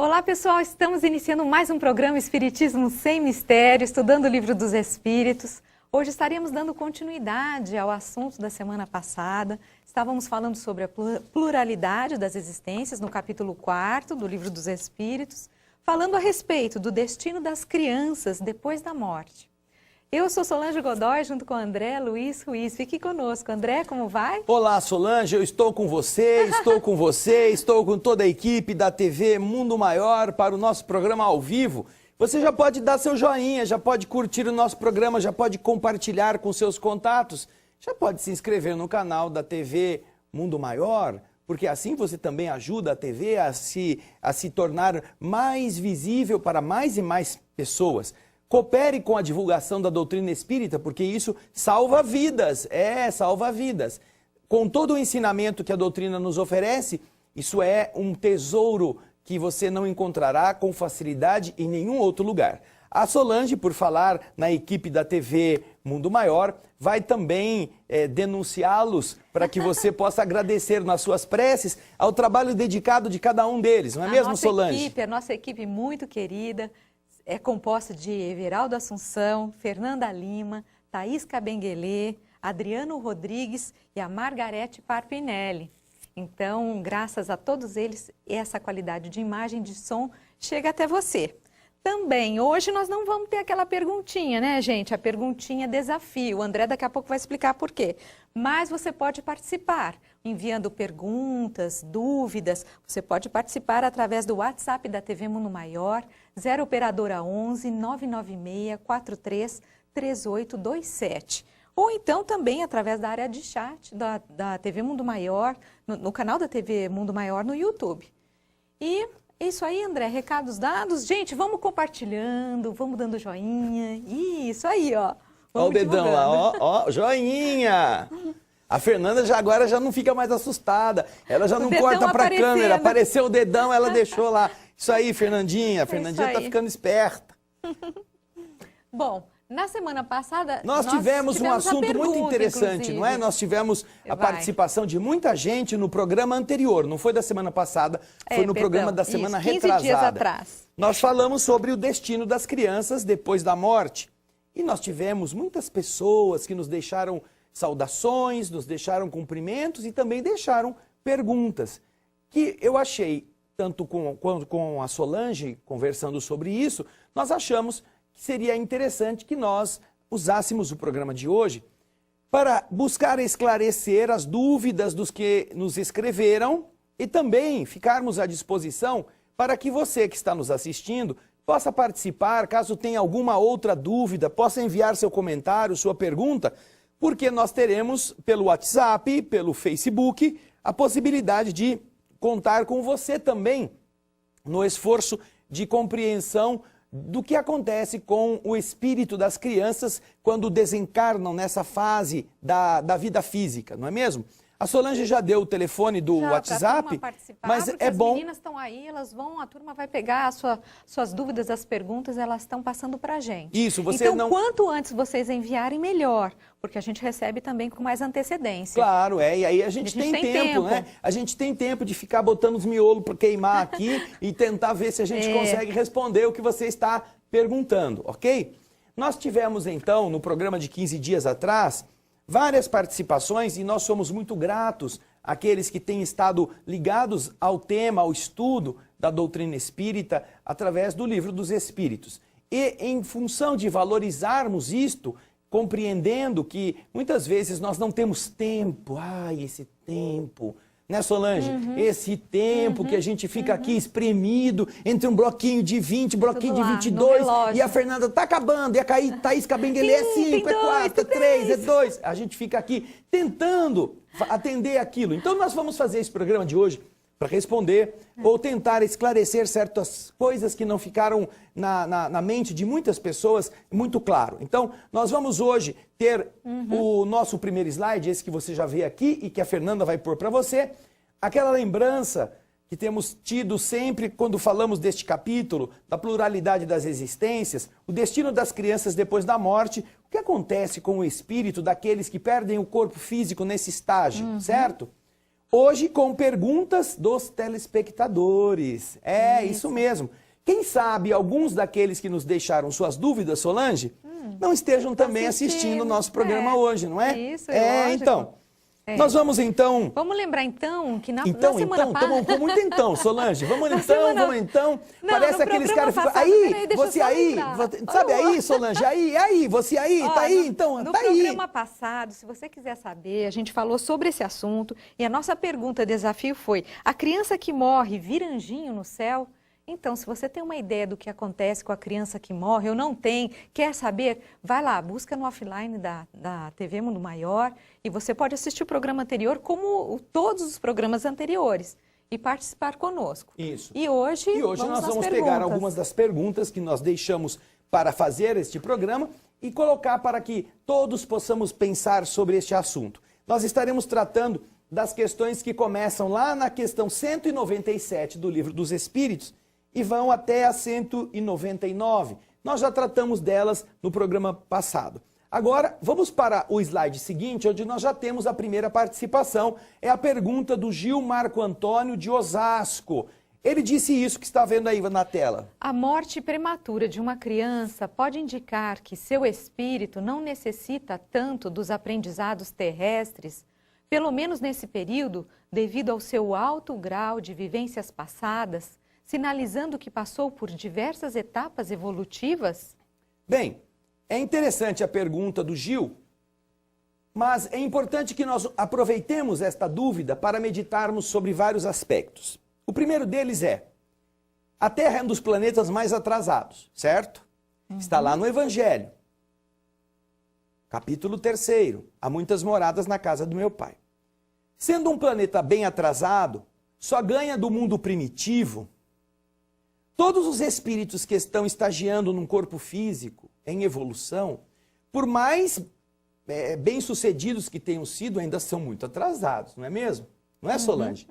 Olá pessoal, estamos iniciando mais um programa Espiritismo Sem Mistério, estudando o Livro dos Espíritos. Hoje estaremos dando continuidade ao assunto da semana passada. Estávamos falando sobre a pluralidade das existências no capítulo 4 do Livro dos Espíritos, falando a respeito do destino das crianças depois da morte. Eu sou Solange Godoy, junto com André Luiz Ruiz. Fique conosco. André, como vai? Olá, Solange, eu estou com você, estou com toda a equipe da TV Mundo Maior para o nosso programa ao vivo. Você já pode dar seu joinha, já pode curtir o nosso programa, já pode compartilhar com seus contatos, já pode se inscrever no canal da TV Mundo Maior, porque assim você também ajuda a TV a se tornar mais visível para mais e mais pessoas. Coopere com a divulgação da doutrina espírita, porque isso salva vidas, salva vidas. Com todo o ensinamento que a doutrina nos oferece, isso é um tesouro que você não encontrará com facilidade em nenhum outro lugar. A Solange, por falar na equipe da TV Mundo Maior, vai também denunciá-los para que você possa agradecer nas suas preces ao trabalho dedicado de cada um deles, não é mesmo, Solange? A nossa equipe muito querida é composta de Everaldo Assunção, Fernanda Lima, Thaís Cabenguelê, Adriano Rodrigues e a Margarete Parpinelli. Então, graças a todos eles, essa qualidade de imagem e de som chega até você. Também, hoje nós não vamos ter aquela perguntinha, né, gente? A perguntinha desafio. O André daqui a pouco vai explicar por quê. Mas você pode participar, enviando perguntas, dúvidas. Você pode participar através do WhatsApp da TV Mundo Maior, 0 operadora 11 996 43 3827. Ou então também através da área de chat da TV Mundo Maior, no canal da TV Mundo Maior no YouTube. E é isso aí, André, recados dados. Gente, vamos compartilhando, vamos dando joinha. Isso aí, ó. Olha o dedão lá, ó, joinha. A Fernanda agora já não fica mais assustada. Ela já não corta para a câmera. Apareceu o dedão, ela deixou lá. Isso aí, Fernandinha. A Fernandinha tá ficando esperta. Bom, na semana passada nós tivemos um assunto muito interessante, inclusive. Não é? Nós tivemos a participação de muita gente no programa anterior. Não foi da semana passada, foi no programa da semana retrasada. 15 dias atrás. Nós falamos sobre o destino das crianças depois da morte. E nós tivemos muitas pessoas que nos deixaram saudações, nos deixaram cumprimentos e também deixaram perguntas. Que eu achei, tanto quanto com a Solange, conversando sobre isso, nós achamos que seria interessante que nós usássemos o programa de hoje para buscar esclarecer as dúvidas dos que nos escreveram e também ficarmos à disposição para que você que está nos assistindo possa participar, caso tenha alguma outra dúvida, possa enviar seu comentário, sua pergunta, porque nós teremos pelo WhatsApp, pelo Facebook, a possibilidade de contar com você também no esforço de compreensão do que acontece com o espírito das crianças quando desencarnam nessa fase da vida física, não é mesmo? A Solange já deu o telefone do WhatsApp, mas é bom... As meninas estão aí, a turma vai pegar suas dúvidas, as perguntas, elas estão passando para a gente. Isso, você então, quanto antes vocês enviarem, melhor, porque a gente recebe também com mais antecedência. Claro, e aí a gente tem tempo, né? A gente tem tempo de ficar botando os miolos para queimar aqui e tentar ver se a gente consegue responder o que você está perguntando, ok? Nós tivemos, então, no programa de 15 dias atrás, várias participações e nós somos muito gratos àqueles que têm estado ligados ao tema, ao estudo da doutrina espírita através do Livro dos Espíritos. E em função de valorizarmos isto, compreendendo que muitas vezes nós não temos tempo, esse tempo... Né, Solange? Esse tempo que a gente fica aqui espremido entre um bloquinho de 20, bloquinho de 22, e a Fernanda tá acabando, e a Thaís Cabenguelê é 5, é 4, é 3, é 2. A gente fica aqui tentando atender aquilo. Então nós vamos fazer esse programa de hoje para responder ou tentar esclarecer certas coisas que não ficaram na mente de muitas pessoas muito claro. Então, nós vamos hoje ter o nosso primeiro slide, esse que você já vê aqui e que a Fernanda vai pôr para você, aquela lembrança que temos tido sempre quando falamos deste capítulo, da pluralidade das existências, o destino das crianças depois da morte, o que acontece com o espírito daqueles que perdem o corpo físico nesse estágio, certo? hoje com perguntas dos telespectadores. Isso mesmo. Quem sabe alguns daqueles que nos deixaram suas dúvidas, Solange, não estejam também assistindo o nosso programa hoje, não é? Isso, lógico. Então... Nós vamos então... Vamos lembrar então que na semana passada... Então, muito então, Solange. Vamos então. Não, parece aqueles caras que ficam... Aí, você aí, sabe aí, Solange, aí, você aí, tá aí, então, no tá aí. No programa passado, se você quiser saber, a gente falou sobre esse assunto e a nossa pergunta, desafio foi, a criança que morre vira anjinho no céu? Então, se você tem uma ideia do que acontece com a criança que morre ou não tem, quer saber, vai lá, busca no offline da TV Mundo Maior e você pode assistir o programa anterior como todos os programas anteriores e participar conosco. Isso. E hoje nós vamos pegar algumas das perguntas que nós deixamos para fazer este programa e colocar para que todos possamos pensar sobre este assunto. Nós estaremos tratando das questões que começam lá na questão 197 do Livro dos Espíritos, e vão até a 199. Nós já tratamos delas no programa passado. Agora, vamos para o slide seguinte, onde nós já temos a primeira participação. É a pergunta do Gil Marco Antônio de Osasco. Ele disse isso que está vendo aí na tela. A morte prematura de uma criança pode indicar que seu espírito não necessita tanto dos aprendizados terrestres, pelo menos nesse período, devido ao seu alto grau de vivências passadas, sinalizando que passou por diversas etapas evolutivas? Bem, é interessante a pergunta do Gil, mas é importante que nós aproveitemos esta dúvida para meditarmos sobre vários aspectos. O primeiro deles é, a Terra é um dos planetas mais atrasados, certo? Está lá no Evangelho, capítulo 3, há muitas moradas na casa do meu pai. Sendo um planeta bem atrasado, só ganha do mundo primitivo. Todos os espíritos que estão estagiando num corpo físico, em evolução, por mais bem-sucedidos que tenham sido, ainda são muito atrasados, não é mesmo? Não é, Solange?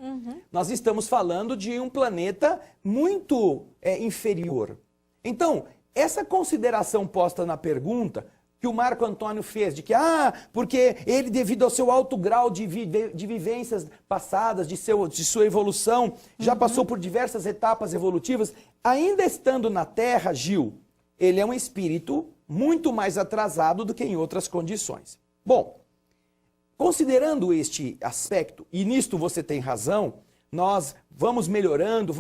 Nós estamos falando de um planeta muito inferior. Então, essa consideração posta na pergunta que o Marco Antônio fez, de que, porque ele, devido ao seu alto grau de vivências passadas, de sua evolução, já passou por diversas etapas evolutivas, ainda estando na Terra, Gil, ele é um espírito muito mais atrasado do que em outras condições. Bom, considerando este aspecto, e nisto você tem razão, nós vamos melhorando,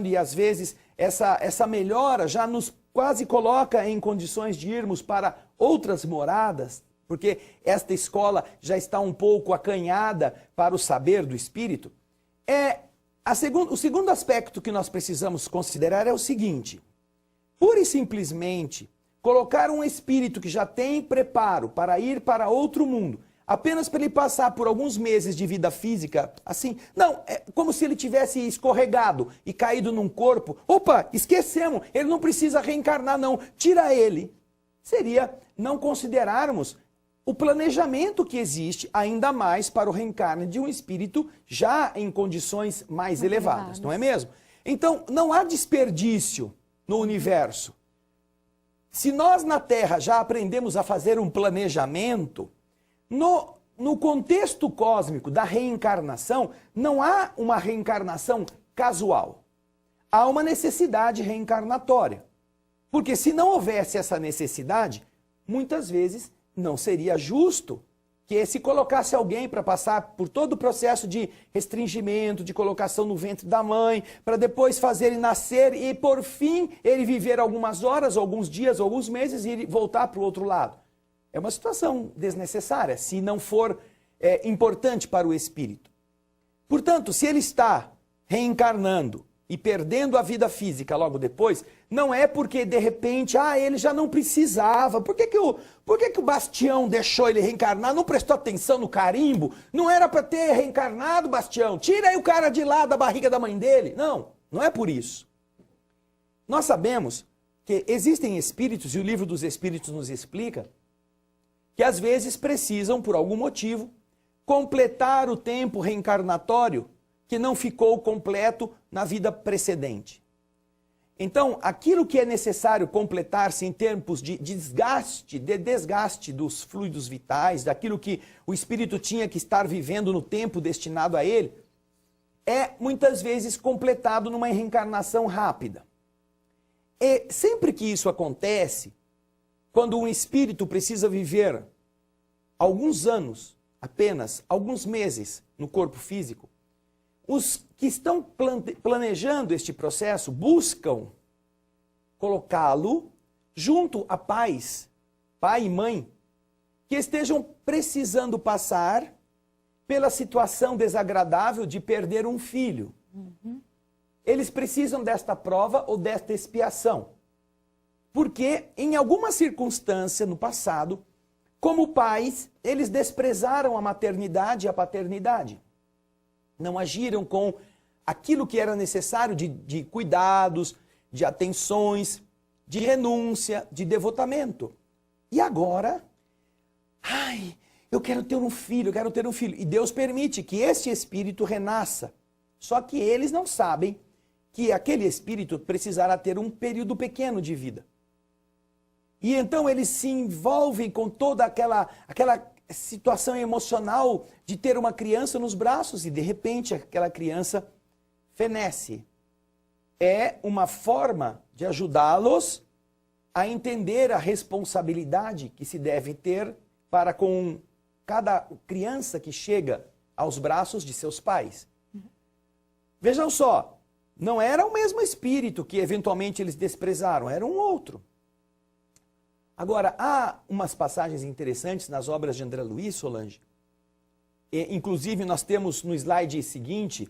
e às vezes essa melhora já nos quase coloca em condições de irmos para outras moradas, porque esta escola já está um pouco acanhada para o saber do Espírito. O segundo aspecto que nós precisamos considerar é o seguinte: pura e simplesmente colocar um espírito que já tem preparo para ir para outro mundo, apenas para ele passar por alguns meses de vida física, assim, não, é como se ele tivesse escorregado e caído num corpo. Opa, esquecemos, ele não precisa reencarnar não, tira ele. Seria não considerarmos o planejamento que existe ainda mais para o reencarne de um espírito já em condições mais elevadas, não é mesmo? Então, não há desperdício no universo. Se nós na Terra já aprendemos a fazer um planejamento, no contexto cósmico da reencarnação, não há uma reencarnação casual. Há uma necessidade reencarnatória. Porque se não houvesse essa necessidade, muitas vezes não seria justo que se colocasse alguém para passar por todo o processo de restringimento, de colocação no ventre da mãe, para depois fazer ele nascer e, por fim, ele viver algumas horas, alguns dias, alguns meses e voltar para o outro lado. É uma situação desnecessária, se não for importante para o espírito. Portanto, se ele está reencarnando e perdendo a vida física logo depois, não é porque, de repente, ele já não precisava. Por que o Bastião deixou ele reencarnar? Não prestou atenção no carimbo? Não era para ter reencarnado, Bastião? Tira aí o cara de lá da barriga da mãe dele. Não, não é por isso. Nós sabemos que existem espíritos, e o Livro dos Espíritos nos explica, que às vezes precisam, por algum motivo, completar o tempo reencarnatório que não ficou completo na vida precedente. Então, aquilo que é necessário completar-se em tempos de desgaste dos fluidos vitais, daquilo que o espírito tinha que estar vivendo no tempo destinado a ele, é muitas vezes completado numa reencarnação rápida. E sempre que isso acontece, quando um espírito precisa viver alguns anos, apenas alguns meses no corpo físico, os que estão planejando este processo buscam colocá-lo junto a pais, pai e mãe, que estejam precisando passar pela situação desagradável de perder um filho. Eles precisam desta prova ou desta expiação. Porque em alguma circunstância no passado, como pais, eles desprezaram a maternidade e a paternidade. Não agiram com aquilo que era necessário de cuidados, de atenções, de renúncia, de devotamento. E agora, eu quero ter um filho, eu quero ter um filho. E Deus permite que este espírito renasça. Só que eles não sabem que aquele espírito precisará ter um período pequeno de vida. E então eles se envolvem com toda aquela situação emocional de ter uma criança nos braços e de repente aquela criança fenece. É uma forma de ajudá-los a entender a responsabilidade que se deve ter para com cada criança que chega aos braços de seus pais. Vejam só, não era o mesmo espírito que eventualmente eles desprezaram, era um outro. Agora, há umas passagens interessantes nas obras de André Luiz, Solange. Inclusive, nós temos no slide seguinte,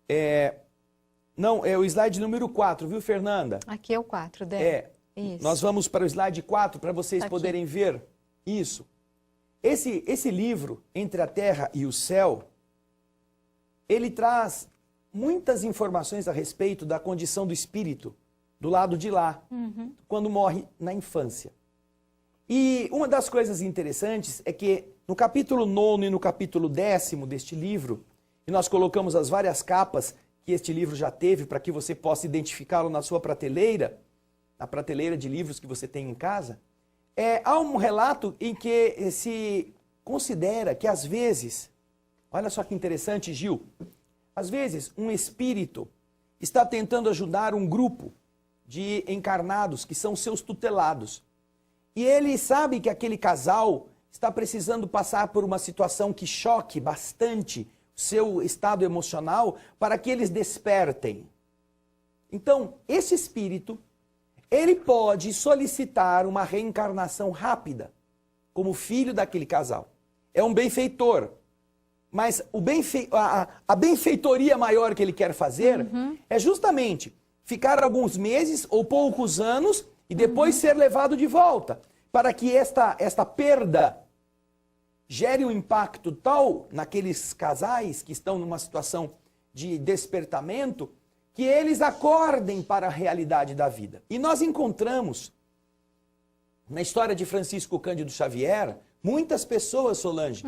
é o slide número 4, viu, Fernanda? Aqui é o 4, Débora. Isso. Nós vamos para o slide 4 para vocês poderem ver isso. Esse livro, Entre a Terra e o Céu, ele traz muitas informações a respeito da condição do espírito do lado de lá, quando morre na infância. E uma das coisas interessantes é que no capítulo 9 e no capítulo 10º deste livro, e nós colocamos as várias capas que este livro já teve para que você possa identificá-lo na sua prateleira, na prateleira de livros que você tem em casa, há um relato em que se considera que às vezes, olha só que interessante, Gil, às vezes um espírito está tentando ajudar um grupo de encarnados que são seus tutelados. E ele sabe que aquele casal está precisando passar por uma situação que choque bastante o seu estado emocional para que eles despertem. Então, esse espírito, ele pode solicitar uma reencarnação rápida, como filho daquele casal. É um benfeitor. Mas a benfeitoria maior que ele quer fazer é justamente ficar alguns meses ou poucos anos e depois ser levado de volta, para que esta perda gere um impacto tal naqueles casais que estão numa situação de despertamento, que eles acordem para a realidade da vida. E nós encontramos, na história de Francisco Cândido Xavier, muitas pessoas, Solange,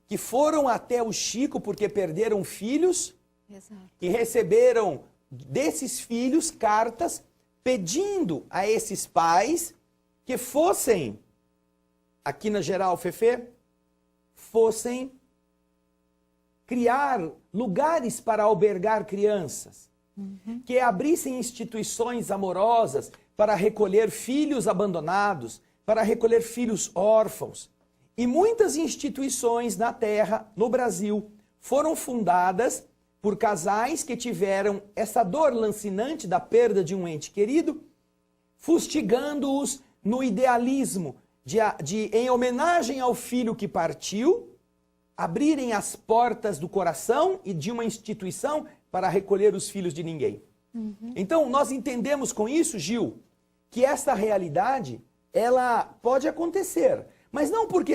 que foram até o Chico porque perderam filhos. Exato. E receberam desses filhos cartas pedindo a esses pais que fossem, aqui na Geral Fefe, fossem criar lugares para albergar crianças, que abrissem instituições amorosas para recolher filhos abandonados, para recolher filhos órfãos. E muitas instituições na Terra, no Brasil, foram fundadas por casais que tiveram essa dor lancinante da perda de um ente querido, fustigando-os no idealismo de, em homenagem ao filho que partiu, abrirem as portas do coração e de uma instituição para recolher os filhos de ninguém. Então, nós entendemos com isso, Gil, que essa realidade, ela pode acontecer, mas não porque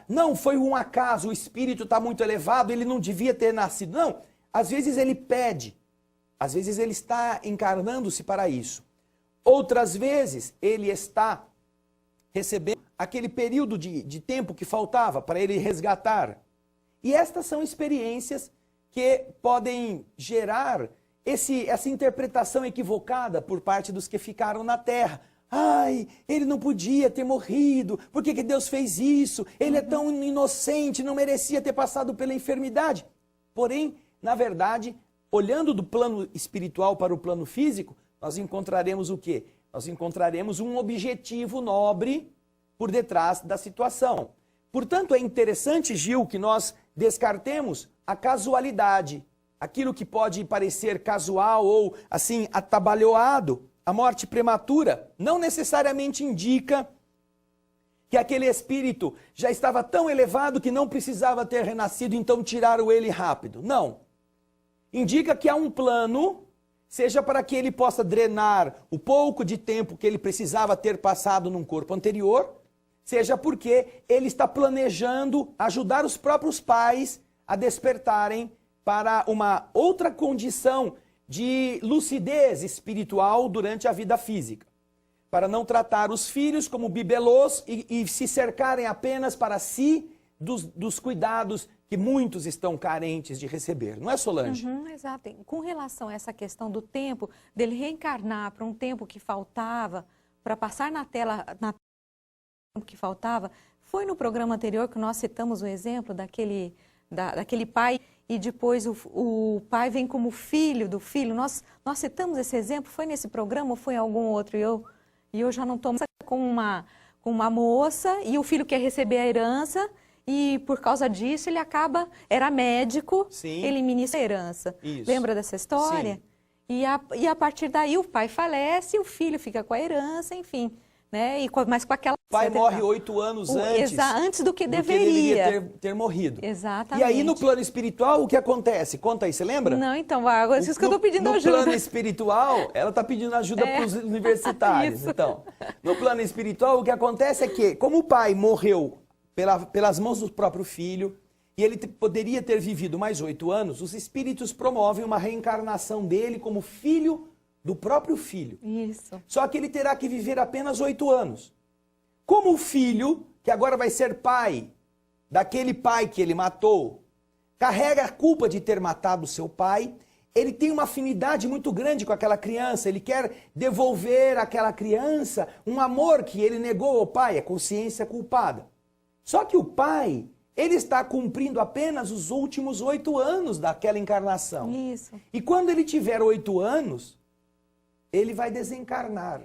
não, foi um acaso, o espírito está muito elevado, ele não devia ter nascido, não. Às vezes ele pede, às vezes ele está encarnando-se para isso. Outras vezes ele está recebendo aquele período de tempo que faltava para ele resgatar. E estas são experiências que podem gerar essa interpretação equivocada por parte dos que ficaram na terra. Ai, ele não podia ter morrido, por que Deus fez isso? Ele é tão inocente, não merecia ter passado pela enfermidade. Porém, na verdade, olhando do plano espiritual para o plano físico, nós encontraremos o quê? Nós encontraremos um objetivo nobre por detrás da situação. Portanto, é interessante, Gil, que nós descartemos a casualidade, aquilo que pode parecer casual ou, assim, atabalhoado. A morte prematura não necessariamente indica que aquele espírito já estava tão elevado que não precisava ter renascido, então tiraram ele rápido. Não. Indica que há um plano, seja para que ele possa drenar o pouco de tempo que ele precisava ter passado num corpo anterior, seja porque ele está planejando ajudar os próprios pais a despertarem para uma outra condição de lucidez espiritual durante a vida física, para não tratar os filhos como bibelôs e se cercarem apenas para si dos cuidados que muitos estão carentes de receber. Não é, Solange? Exato. Com relação a essa questão do tempo, dele reencarnar para um tempo que faltava, para passar na tela, tempo que faltava, foi no programa anterior que nós citamos o exemplo daquele pai, e depois o pai vem como filho do filho. Nós citamos esse exemplo, foi nesse programa ou foi em algum outro? E eu já não estou com uma moça e o filho quer receber a herança e por causa disso ele era médico, Sim. Ele ministra a herança. Isso. Lembra dessa história? Sim. E a partir daí o pai falece, o filho fica com a herança, enfim. Né? Mas com aquela... O pai morre 8 anos antes do que deveria. Ele deveria ter morrido. Exatamente. E aí no plano espiritual o que acontece? Conta aí, você lembra? Não, então, agora isso que eu estou pedindo ajuda. No plano espiritual, ela está pedindo ajuda para os universitários. Isso. Então, no plano espiritual o que acontece é que, como o pai morreu pelas mãos do próprio filho, e ele poderia ter vivido mais 8 anos, os espíritos promovem uma reencarnação dele como filho do próprio filho. Isso. Só que ele terá que viver apenas 8 anos. Como o filho, que agora vai ser pai daquele pai que ele matou, carrega a culpa de ter matado seu pai, ele tem uma afinidade muito grande com aquela criança, ele quer devolver àquela criança um amor que ele negou ao pai, a consciência culpada. Só que o pai, ele está cumprindo apenas os últimos 8 anos daquela encarnação. Isso. E quando ele tiver 8 anos, ele vai desencarnar.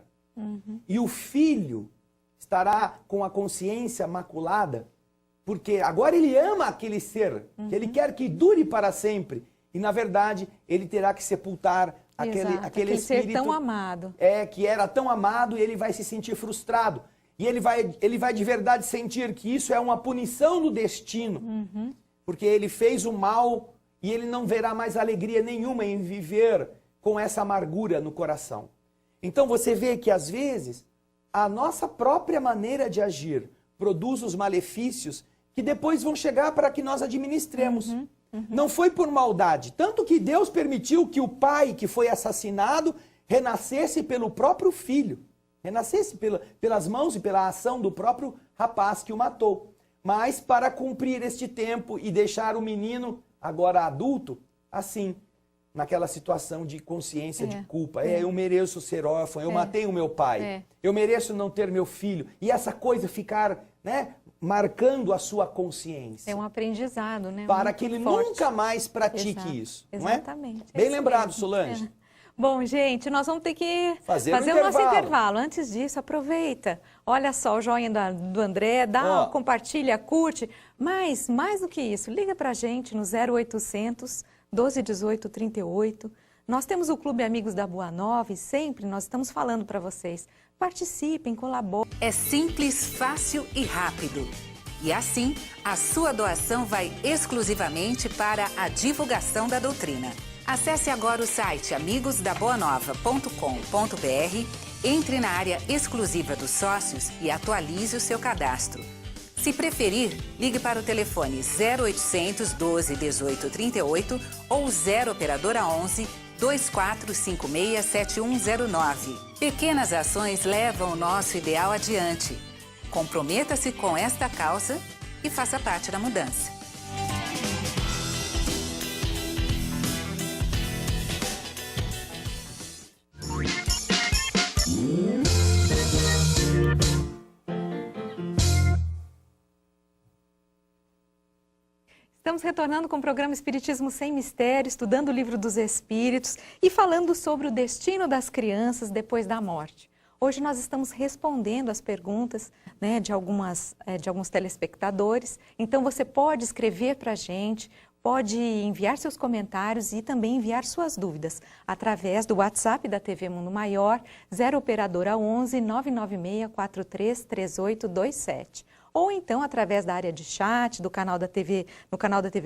E o filho estará com a consciência maculada, porque agora ele ama aquele ser, que ele quer que dure para sempre. E, na verdade, ele terá que sepultar aquele espírito ser tão amado. Que era tão amado, e ele vai se sentir frustrado. E ele vai de verdade sentir que isso é uma punição do destino, porque ele fez o mal e ele não verá mais alegria nenhuma em viver com essa amargura no coração. Então você vê que às vezes a nossa própria maneira de agir produz os malefícios que depois vão chegar para que nós administremos. Não foi por maldade, tanto que Deus permitiu que o pai que foi assassinado renascesse pelo próprio filho, renascesse pelas mãos e pela ação do próprio rapaz que o matou. Mas para cumprir este tempo e deixar o menino, agora adulto, assim, naquela situação de consciência, de culpa. Eu mereço ser órfão, eu matei o meu pai, eu mereço não ter meu filho. E essa coisa ficar, né, marcando a sua consciência. É um aprendizado, né? Para muito que ele forte. Nunca mais pratique isso. Não é? Exatamente. Bem lembrado, Solange. Bom, gente, nós vamos ter que fazer um o nosso intervalo. Antes disso, aproveita. Olha só o joinha do André, compartilha, curte. Mas, mais do que isso, liga pra gente no 0800 12 18 38. Nós temos o Clube Amigos da Boa Nova e sempre nós estamos falando para vocês. Participem, colaborem. É simples, fácil e rápido. E assim, a sua doação vai exclusivamente para a divulgação da doutrina. Acesse agora o site amigosdaboanova.com.br, entre na área exclusiva dos sócios e atualize o seu cadastro. Se preferir, ligue para o telefone 0800 12 18 38 ou 0 operadora 11 2456 7109. Pequenas ações levam o nosso ideal adiante. Comprometa-se com esta causa e faça parte da mudança. estamos retornando com o programa Espiritismo Sem Mistério, estudando o Livro dos Espíritos e falando sobre o destino das crianças depois da morte. Hoje nós estamos respondendo as perguntas, né, de alguns telespectadores, então você pode escrever para a gente, pode enviar seus comentários e também enviar suas dúvidas através do WhatsApp da TV Mundo Maior, 0 Operadora 11 996 43 3827. Ou então através da área de chat, no canal da TV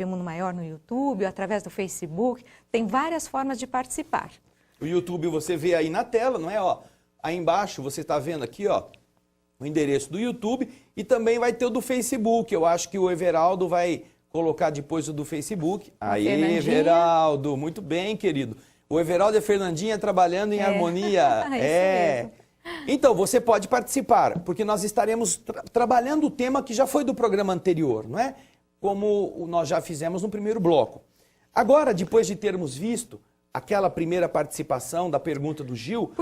Mundo Maior no YouTube, ou através do Facebook, tem várias formas de participar. O YouTube você vê aí na tela, não é? Ó, aí embaixo você está vendo aqui, ó, o endereço do YouTube e também vai ter o do Facebook. Eu acho que o Everaldo vai colocar depois o do Facebook. Aí, Everaldo, muito bem, querido. O Everaldo e a Fernandinha trabalhando em harmonia. É. Então, você pode participar, porque nós estaremos trabalhando o tema que já foi do programa anterior, não é? Como nós já fizemos no primeiro bloco. Agora, depois de termos visto aquela primeira participação da pergunta do Gil,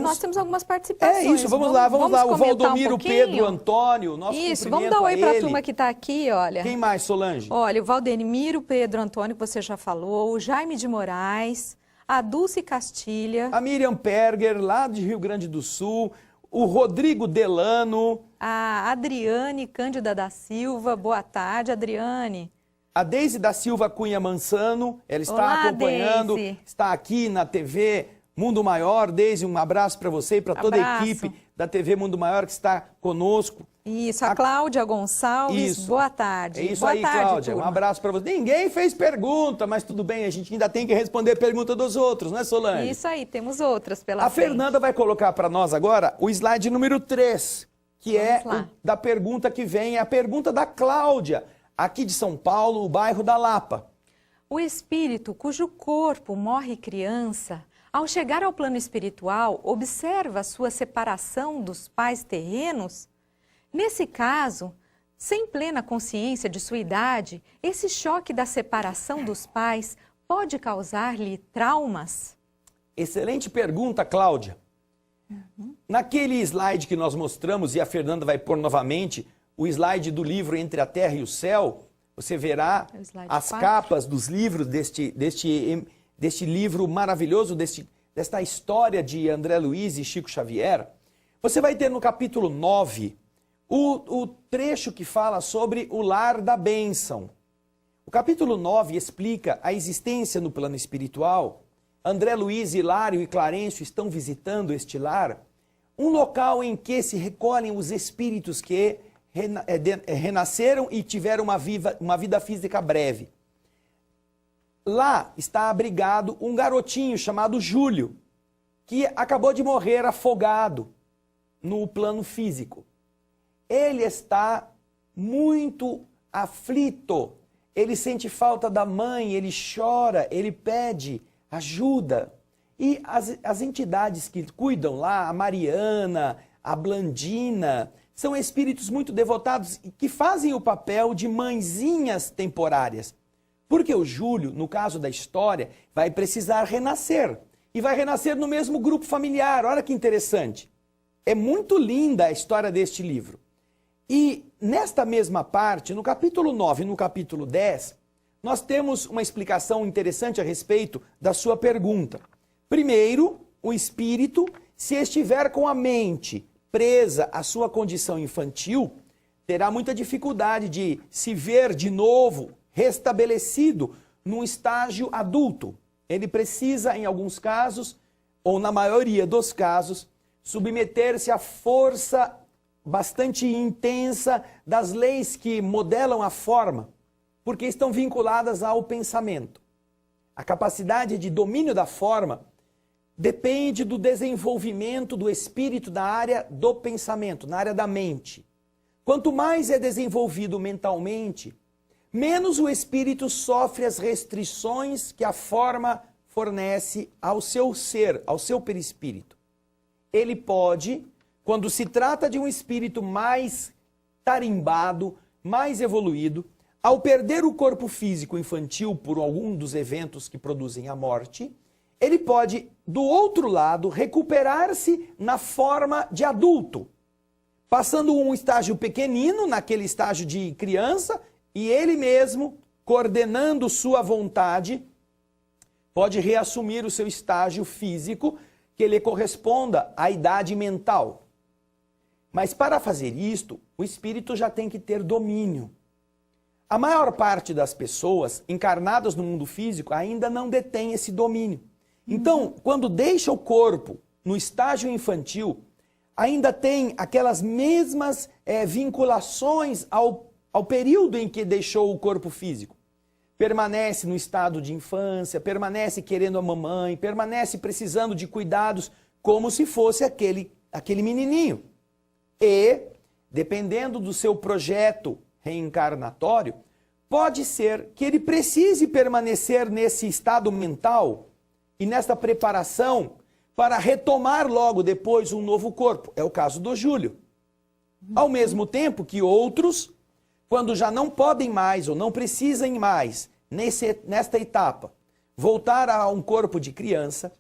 nós temos algumas participações. É isso, vamos lá. O Valdomiro Pedro Antônio, nosso isso, vamos dar um oi para a turma que está aqui, olha. Quem mais, Solange? Olha, o Valdemiro Pedro Antônio, que você já falou, o Jaime de Moraes, a Dulce Castilha. A Miriam Perger, lá de Rio Grande do Sul, o Rodrigo Delano. A Adriane Cândida da Silva, boa tarde, Adriane. A Deise da Silva Cunha Mansano, ela está Olá, acompanhando, Deise. Está aqui na TV Mundo Maior. Deise, um abraço para você e para toda a equipe da TV Mundo Maior que está conosco. Isso, a Cláudia Gonçalves, boa tarde. É isso boa aí, tarde, Cláudia, turma. um abraço para você. Ninguém fez pergunta, mas tudo bem, a gente ainda tem que responder a pergunta dos outros, né, Solange? Isso aí, temos outras pela frente. A Fernanda vai colocar para nós agora o slide número 3, que da pergunta que vem, é a pergunta da Cláudia, aqui de São Paulo, o bairro da Lapa. O espírito cujo corpo morre criança, ao chegar ao plano espiritual, observa a sua separação dos pais terrenos? Nesse caso, sem plena consciência de sua idade, esse choque da separação dos pais pode causar-lhe traumas? Excelente pergunta, Cláudia. Naquele slide que nós mostramos, e a Fernanda vai pôr novamente, o slide do livro Entre a Terra e o Céu, você verá as capas dos livros deste livro maravilhoso, desta história de André Luiz e Chico Xavier. Você vai ter no capítulo 9 o trecho que fala sobre o lar da bênção. O capítulo 9 explica a existência no plano espiritual. André Luiz, Hilário e Clarencio estão visitando este lar, um local em que se recolhem os espíritos que renasceram e tiveram uma vida física breve. Lá está abrigado um garotinho chamado Júlio, que acabou de morrer afogado no plano físico. Ele está muito aflito, ele sente falta da mãe, ele chora, ele pede ajuda. E as entidades que cuidam lá, a Mariana, a Blandina, são espíritos muito devotados e que fazem o papel de mãezinhas temporárias. Porque o Júlio, no caso da história, vai precisar renascer. E vai renascer no mesmo grupo familiar. Olha que interessante. É muito linda a história deste livro. E nesta mesma parte, no capítulo 9 e no capítulo 10, nós temos uma explicação interessante a respeito da sua pergunta. Primeiro, o espírito, se estiver com a mente presa à sua condição infantil, terá muita dificuldade de se ver de novo restabelecido num estágio adulto. Ele precisa, em alguns casos, ou na maioria dos casos, submeter-se à força bastante intensa das leis que modelam a forma, porque estão vinculadas ao pensamento. A capacidade de domínio da forma depende do desenvolvimento do espírito da área do pensamento, na área da mente. Quanto mais é desenvolvido mentalmente, menos o espírito sofre as restrições que a forma fornece ao seu ser, ao seu perispírito. Ele pode, quando se trata de um espírito mais tarimbado, mais evoluído, ao perder o corpo físico infantil por algum dos eventos que produzem a morte, ele pode, do outro lado, recuperar-se na forma de adulto, passando um estágio pequenino, naquele estágio de criança, e ele mesmo coordenando sua vontade, pode reassumir o seu estágio físico que lhe corresponda à idade mental. Mas para fazer isto, o espírito já tem que ter domínio. A maior parte das pessoas encarnadas no mundo físico ainda não detém esse domínio. Então, quando deixa o corpo no estágio infantil, ainda tem aquelas mesmas vinculações ao período em que deixou o corpo físico. Permanece no estado de infância, permanece querendo a mamãe, permanece precisando de cuidados como se fosse aquele menininho. E, dependendo do seu projeto reencarnatório, pode ser que ele precise permanecer nesse estado mental e nessa preparação para retomar logo depois um novo corpo. É o caso do Júlio. Ao mesmo tempo que outros, quando já não podem mais ou não precisam mais, nesta etapa, voltar a um corpo de criança,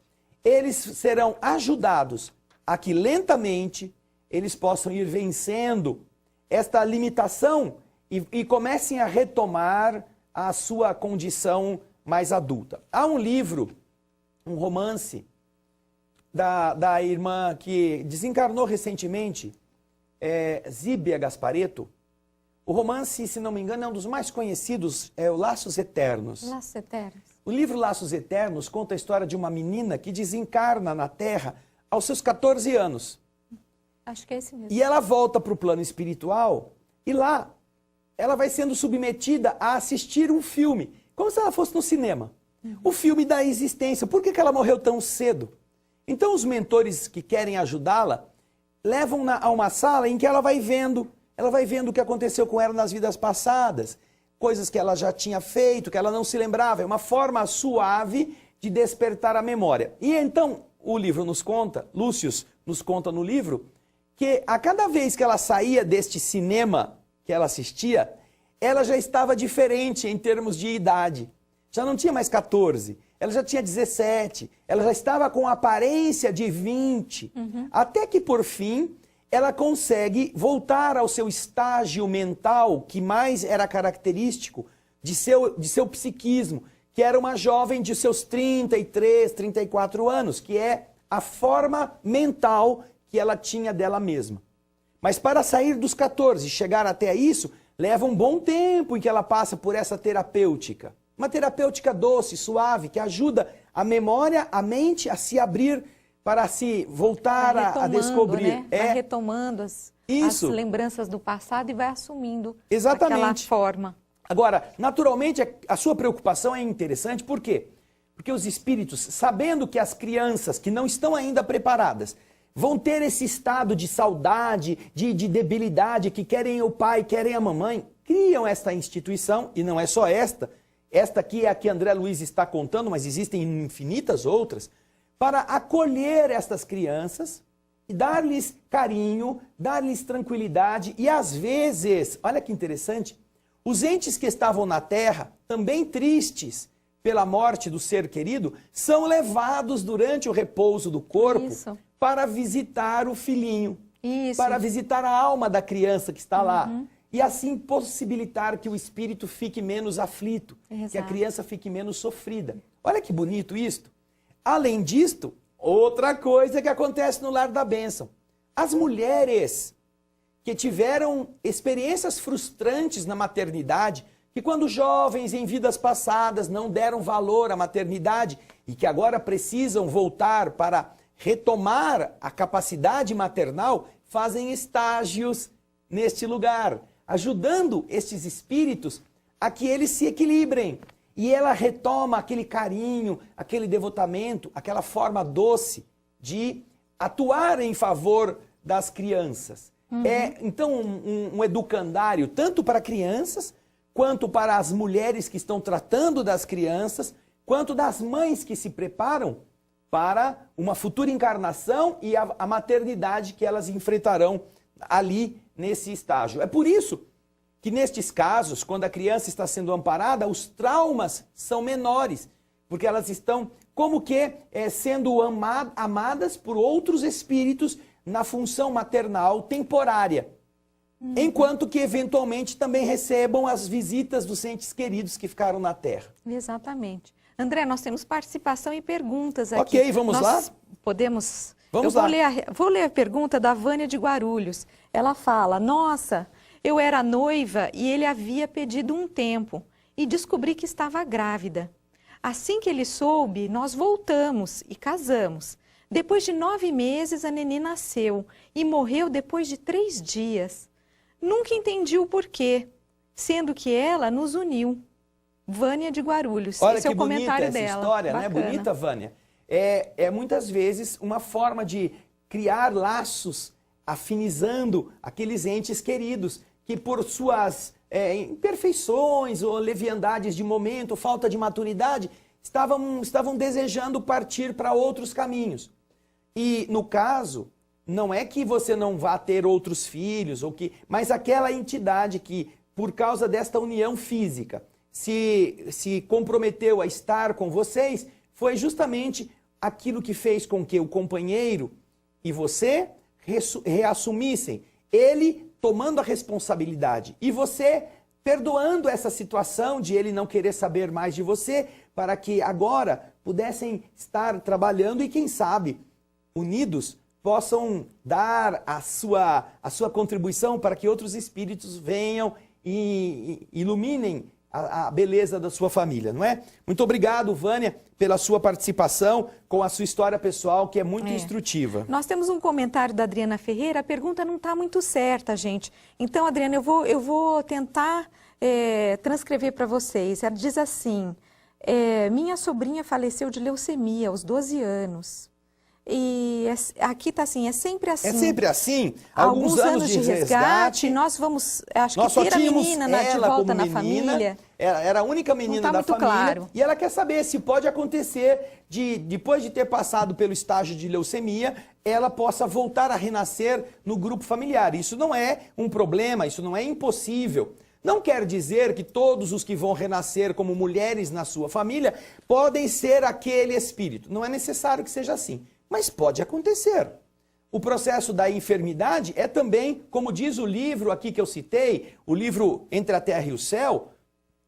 eles serão ajudados a que lentamente eles possam ir vencendo esta limitação e comecem a retomar a sua condição mais adulta. Há um livro, um romance, da irmã que desencarnou recentemente, Zíbia Gasparetto. O romance, se não me engano, é um dos mais conhecidos, é o Laços Eternos. Laços Eternos. O livro Laços Eternos conta a história de uma menina que desencarna na Terra aos seus 14 anos. Acho que é esse mesmo. E ela volta para o plano espiritual e lá ela vai sendo submetida a assistir um filme, como se ela fosse no cinema. O filme da existência. Por que ela morreu tão cedo? Então os mentores que querem ajudá-la levam-na a uma sala em que ela vai vendo o que aconteceu com ela nas vidas passadas, coisas que ela já tinha feito, que ela não se lembrava. É uma forma suave de despertar a memória. E então o livro nos conta, Lúcius nos conta no livro, que a cada vez que ela saía deste cinema que ela assistia, ela já estava diferente em termos de idade. Já não tinha mais 14, ela já tinha 17, ela já estava com aparência de 20, até que por fim ela consegue voltar ao seu estágio mental que mais era característico de seu psiquismo, que era uma jovem de seus 33, 34 anos, que é a forma mental que ela tinha dela mesma. Mas para sair dos 14 e chegar até isso, leva um bom tempo em que ela passa por essa terapêutica. Uma terapêutica doce, suave, que ajuda a memória, a mente a se abrir para se voltar a descobrir. Né? Vai retomando as lembranças do passado e vai assumindo aquela forma. Agora, naturalmente, a sua preocupação é interessante, por quê? Porque os espíritos, sabendo que as crianças que não estão ainda preparadas vão ter esse estado de saudade, de debilidade, que querem o pai, querem a mamãe, criam esta instituição, e não é só esta aqui é a que André Luiz está contando, mas existem infinitas outras, para acolher estas crianças e dar-lhes carinho, dar-lhes tranquilidade e às vezes, olha que interessante, os entes que estavam na Terra, também tristes pela morte do ser querido, são levados durante o repouso do corpo para visitar o filhinho, para visitar a alma da criança que está lá. E assim possibilitar que o espírito fique menos aflito, que a criança fique menos sofrida. Olha que bonito isto. Além disto, outra coisa que acontece no Lar da Bênção. As mulheres que tiveram experiências frustrantes na maternidade, que quando jovens em vidas passadas não deram valor à maternidade e que agora precisam voltar para retomar a capacidade maternal, fazem estágios neste lugar, ajudando estes espíritos a que eles se equilibrem. E ela retoma aquele carinho, aquele devotamento, aquela forma doce de atuar em favor das crianças. É, então, um educandário tanto para crianças, quanto para as mulheres que estão tratando das crianças, quanto das mães que se preparam para uma futura encarnação e a maternidade que elas enfrentarão ali nesse estágio. É por isso que nestes casos, quando a criança está sendo amparada, os traumas são menores, porque elas estão como que sendo amadas por outros espíritos na função maternal temporária. enquanto que eventualmente também recebam as visitas dos entes queridos que ficaram na Terra. Exatamente. André, nós temos participação e perguntas aqui. Ok, vamos lá? Podemos... Vamos lá. Vou ler a pergunta da Vânia de Guarulhos. Ela fala, nossa, eu era noiva e ele havia pedido um tempo e descobri que estava grávida. Assim que ele soube, nós voltamos e casamos. Depois de 9 meses, a neném nasceu e morreu depois de 3 dias. Nunca entendi o porquê, sendo que ela nos uniu. Vânia de Guarulhos. Olha esse é que o bonita comentário essa dela. história, Bacana. né? Bonita, Vânia. É muitas vezes uma forma de criar laços, afinizando aqueles entes queridos que por suas imperfeições ou leviandades de momento, falta de maturidade, estavam desejando partir para outros caminhos. E no caso, não é que você não vá ter outros filhos, mas aquela entidade que, por causa desta união física, se comprometeu a estar com vocês, foi justamente aquilo que fez com que o companheiro e você reassumissem, ele tomando a responsabilidade e você perdoando essa situação de ele não querer saber mais de você, para que agora pudessem estar trabalhando e, quem sabe, unidos, possam dar a sua contribuição para que outros espíritos venham e iluminem a beleza da sua família, não é? Muito obrigado, Vânia, pela sua participação com a sua história pessoal, que é muito instrutiva. Nós temos um comentário da Adriana Ferreira, a pergunta não está muito certa, gente. Então, Adriana, eu vou tentar transcrever para vocês. Ela diz assim, minha sobrinha faleceu de leucemia aos 12 anos. E aqui está assim, é sempre assim. É sempre assim? Alguns anos de resgate, nós vamos, acho que ter a menina de volta na família. Era a única menina da família. Claro. E ela quer saber se pode acontecer, depois de ter passado pelo estágio de leucemia, ela possa voltar a renascer no grupo familiar. Isso não é um problema, isso não é impossível. Não quer dizer que todos os que vão renascer como mulheres na sua família podem ser aquele espírito. Não é necessário que seja assim. Mas pode acontecer. O processo da enfermidade é também, como diz o livro aqui que eu citei, o livro Entre a Terra e o Céu,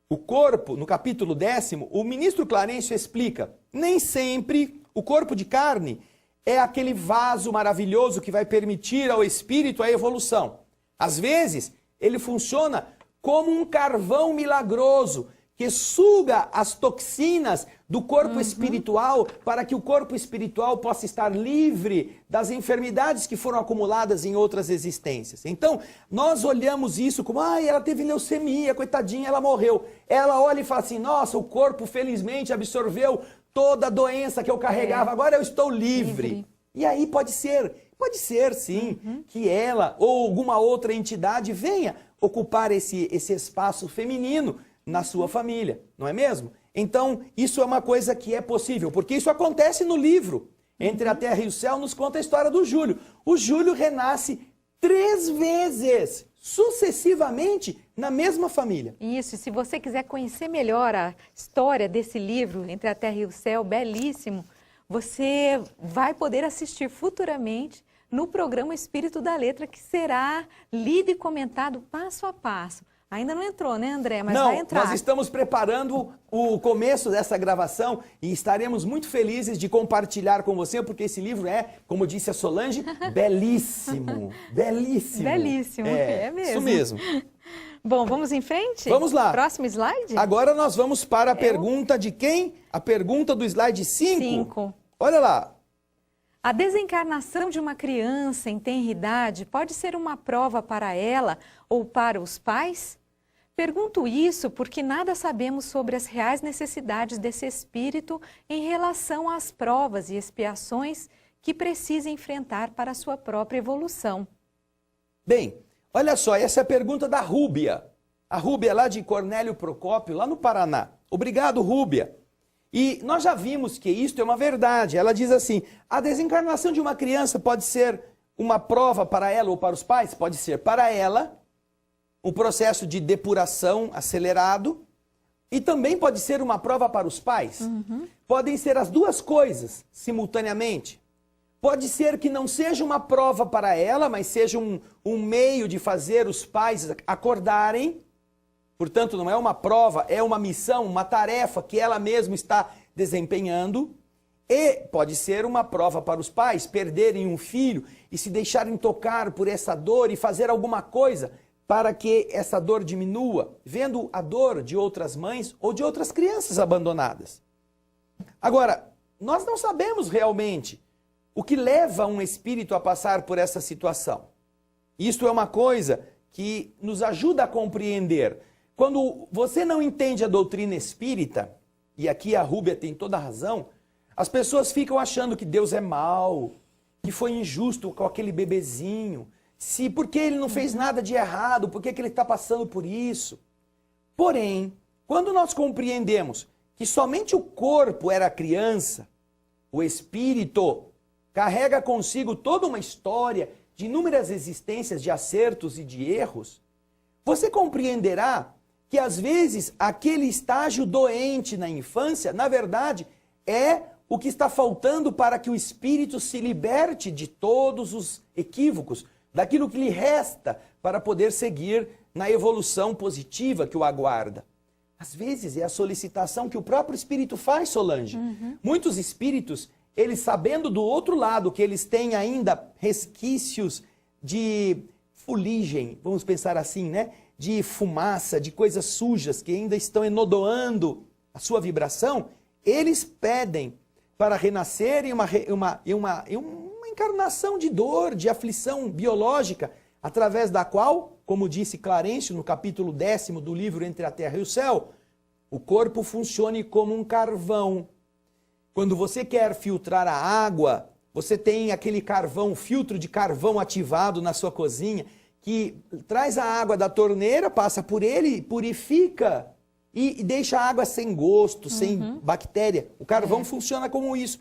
o corpo, no capítulo 10º, o ministro Clarencio explica, nem sempre o corpo de carne é aquele vaso maravilhoso que vai permitir ao espírito a evolução. Às vezes, ele funciona como um carvão milagroso que suga as toxinas do corpo espiritual para que o corpo espiritual possa estar livre das enfermidades que foram acumuladas em outras existências. Então, nós olhamos isso como, ela teve leucemia, coitadinha, ela morreu. Ela olha e fala assim, nossa, o corpo felizmente absorveu toda a doença que eu carregava, agora eu estou livre. E aí pode ser sim, que ela ou alguma outra entidade venha ocupar esse espaço feminino na sua família, não é mesmo? Então, isso é uma coisa que é possível, porque isso acontece no livro. Entre a Terra e o Céu nos conta a história do Júlio. O Júlio renasce 3 vezes, sucessivamente, na mesma família. Isso, e se você quiser conhecer melhor a história desse livro, Entre a Terra e o Céu, belíssimo, você vai poder assistir futuramente no programa Espírito da Letra, que será lido e comentado passo a passo. Ainda não entrou, né, André? Mas vai entrar. Nós estamos preparando o começo dessa gravação e estaremos muito felizes de compartilhar com você, porque esse livro é, como disse a Solange, belíssimo. Belíssimo. Belíssimo, é mesmo. Isso mesmo. Bom, vamos em frente? Vamos lá. Próximo slide? Agora nós vamos para a pergunta de quem? A pergunta do slide 5. 5. Olha lá. A desencarnação de uma criança em tenra idade pode ser uma prova para ela ou para os pais? Pergunto isso porque nada sabemos sobre as reais necessidades desse espírito em relação às provas e expiações que precisa enfrentar para a sua própria evolução. Bem, olha só, essa é a pergunta da Rúbia. A Rúbia lá de Cornélio Procópio, lá no Paraná. Obrigado, Rúbia. E nós já vimos que isto é uma verdade. Ela diz assim, a desencarnação de uma criança pode ser uma prova para ela ou para os pais? Pode ser para ela, um processo de depuração acelerado, e também pode ser uma prova para os pais. Podem ser as duas coisas simultaneamente. Pode ser que não seja uma prova para ela, mas seja um meio de fazer os pais acordarem. Portanto, não é uma prova, é uma missão, uma tarefa que ela mesma está desempenhando. E pode ser uma prova para os pais perderem um filho e se deixarem tocar por essa dor e fazer alguma coisa para que essa dor diminua, vendo a dor de outras mães ou de outras crianças abandonadas. Agora, nós não sabemos realmente o que leva um espírito a passar por essa situação. Isto é uma coisa que nos ajuda a compreender. Quando você não entende a doutrina espírita, e aqui a Rúbia tem toda a razão, as pessoas ficam achando que Deus é mau, que foi injusto com aquele bebezinho, por que ele não fez nada de errado, por que ele está passando por isso. Porém, quando nós compreendemos que somente o corpo era criança, o espírito carrega consigo toda uma história de inúmeras existências de acertos e de erros, você compreenderá que às vezes aquele estágio doente na infância, na verdade, é o que está faltando para que o espírito se liberte de todos os equívocos, daquilo que lhe resta para poder seguir na evolução positiva que o aguarda. Às vezes é a solicitação que o próprio espírito faz, Solange. Muitos espíritos, eles sabendo do outro lado que eles têm ainda resquícios de fuligem, vamos pensar assim, né? De fumaça, de coisas sujas que ainda estão enodoando a sua vibração, eles pedem para renascer em uma encarnação de dor, de aflição biológica, através da qual, como disse Clarencio no capítulo 10º do livro Entre a Terra e o Céu, o corpo funcione como um carvão. Quando você quer filtrar a água, você tem aquele carvão, filtro de carvão ativado na sua cozinha, que traz a água da torneira, passa por ele, purifica e deixa a água sem gosto, sem bactéria. O carvão funciona como isso.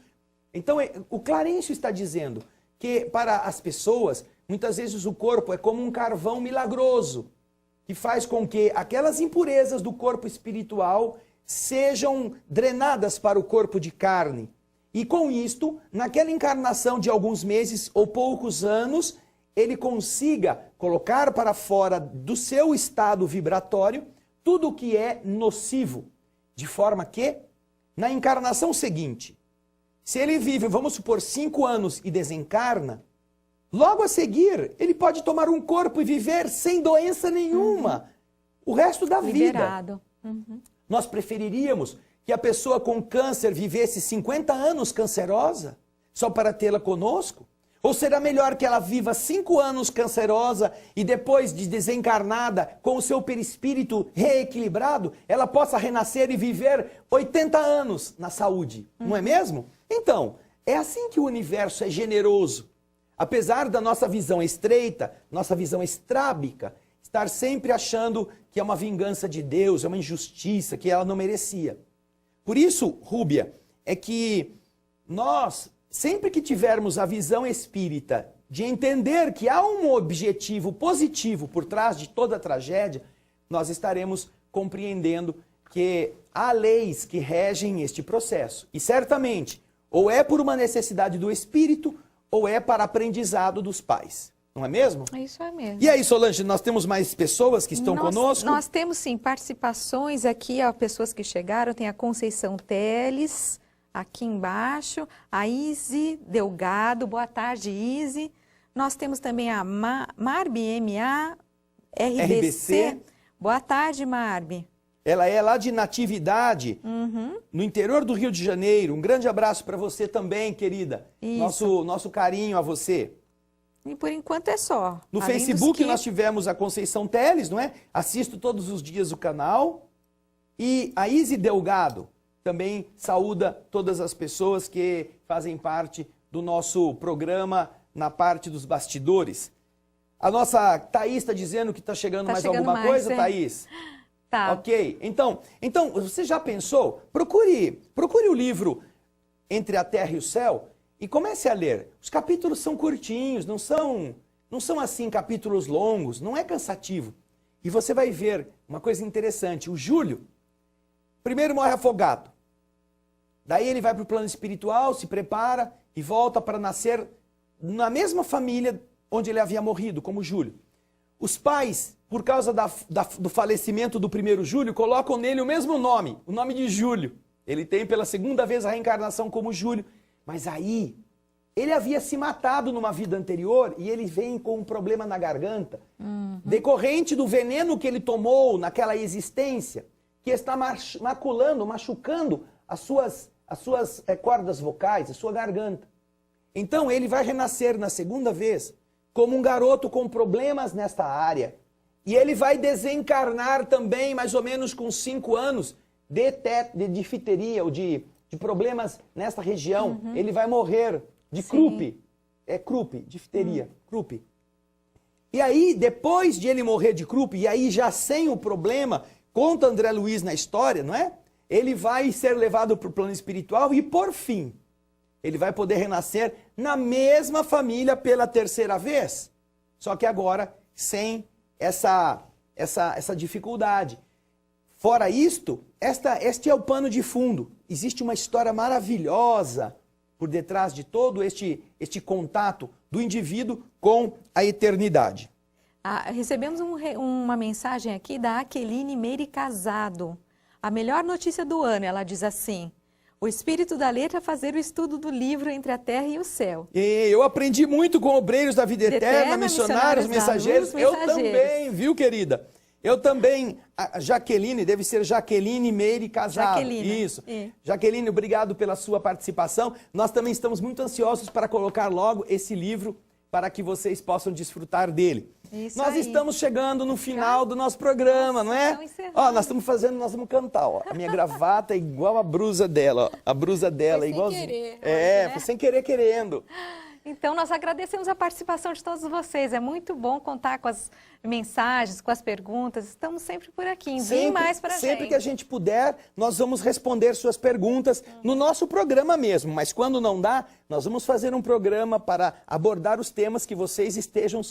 Então, o Clarencio está dizendo que para as pessoas, muitas vezes o corpo é como um carvão milagroso, que faz com que aquelas impurezas do corpo espiritual sejam drenadas para o corpo de carne. E com isto, naquela encarnação de alguns meses ou poucos anos, ele consiga colocar para fora do seu estado vibratório tudo o que é nocivo, de forma que, na encarnação seguinte, se ele vive, vamos supor, 5 anos e desencarna, logo a seguir, ele pode tomar um corpo e viver sem doença nenhuma o resto da Liberado. vida. Nós preferiríamos que a pessoa com câncer vivesse 50 anos cancerosa, só para tê-la conosco? Ou será melhor que ela viva 5 anos cancerosa e depois de desencarnada, com o seu perispírito reequilibrado, ela possa renascer e viver 80 anos na saúde? Não é mesmo? Então, é assim que o universo é generoso. Apesar da nossa visão estreita, nossa visão estrábica, estar sempre achando que é uma vingança de Deus, é uma injustiça, que ela não merecia. Por isso, Rúbia, é que nós, sempre que tivermos a visão espírita de entender que há um objetivo positivo por trás de toda a tragédia, nós estaremos compreendendo que há leis que regem este processo. E certamente, ou é por uma necessidade do espírito, ou é para aprendizado dos pais. Não é mesmo? Isso é mesmo. E aí, Solange, nós temos mais pessoas que estão conosco? Nós temos, sim, participações aqui, ó, pessoas que chegaram. Tem a Conceição Teles, aqui embaixo, a Izzy Delgado. Boa tarde, Izzy. Nós temos também a Marbi, M-A-R-B-C. Boa tarde, Marbi. Ela é lá de Natividade, no interior do Rio de Janeiro. Um grande abraço para você também, querida. Nosso carinho a você. E por enquanto é só. No Facebook nós tivemos a Conceição Teles, não é? Assisto todos os dias o canal. E a Izzy Delgado também saúda todas as pessoas que fazem parte do nosso programa na parte dos bastidores. A nossa Thaís está dizendo que está chegando mais alguma coisa, Thaís? Tá. Ok. Então, você já pensou? Procure o livro Entre a Terra e o Céu e comece a ler. Os capítulos são curtinhos, não são assim capítulos longos, não é cansativo. E você vai ver uma coisa interessante. O Júlio, primeiro morre afogado. Daí ele vai para o plano espiritual, se prepara e volta para nascer na mesma família onde ele havia morrido, como Júlio. Os pais, por causa do falecimento do primeiro Júlio, colocam nele o mesmo nome, o nome de Júlio. Ele tem pela segunda vez a reencarnação como Júlio, mas aí ele havia se matado numa vida anterior e ele vem com um problema na garganta, decorrente do veneno que ele tomou naquela existência, que está machucando as suas cordas vocais, a sua garganta. Então ele vai renascer na segunda vez como um garoto com problemas nesta área. E ele vai desencarnar também, mais ou menos com 5 anos, de difteria ou de problemas nesta região. Ele vai morrer de croup. É croup, difteria, croup. E aí, depois de ele morrer de croup, e aí já sem o problema, conta André Luiz na história, não é? Ele vai ser levado para o plano espiritual e, por fim, ele vai poder renascer na mesma família pela terceira vez. Só que agora sem essa dificuldade. Fora isto, este é o pano de fundo. Existe uma história maravilhosa por detrás de todo este contato do indivíduo com a eternidade. Recebemos uma mensagem aqui da Aqueline Meire Casado. A melhor notícia do ano, ela diz assim: o espírito da letra fazer o estudo do livro Entre a Terra e o Céu. E eu aprendi muito com obreiros da vida eterna, missionários, mensageiros. Eu também, viu, querida? Eu também, a Jaqueline, deve ser Jaqueline Meire Casado. Jaqueline. Isso. Jaqueline, obrigado pela sua participação. Nós também estamos muito ansiosos para colocar logo esse livro para que vocês possam desfrutar dele. Isso nós aí. Estamos chegando no final do nosso programa, não é? Ó, nós vamos cantar, ó. A minha gravata é igual a blusa dela, ó. A blusa dela é igualzinha. Foi sem querer, querendo. Então, nós agradecemos a participação de todos vocês. É muito bom contar com as mensagens, com as perguntas. Estamos sempre por aqui. Enviem mais para a gente. Sempre que a gente puder, nós vamos responder suas perguntas no nosso programa mesmo. Mas quando não dá, nós vamos fazer um programa para abordar os temas que vocês estejam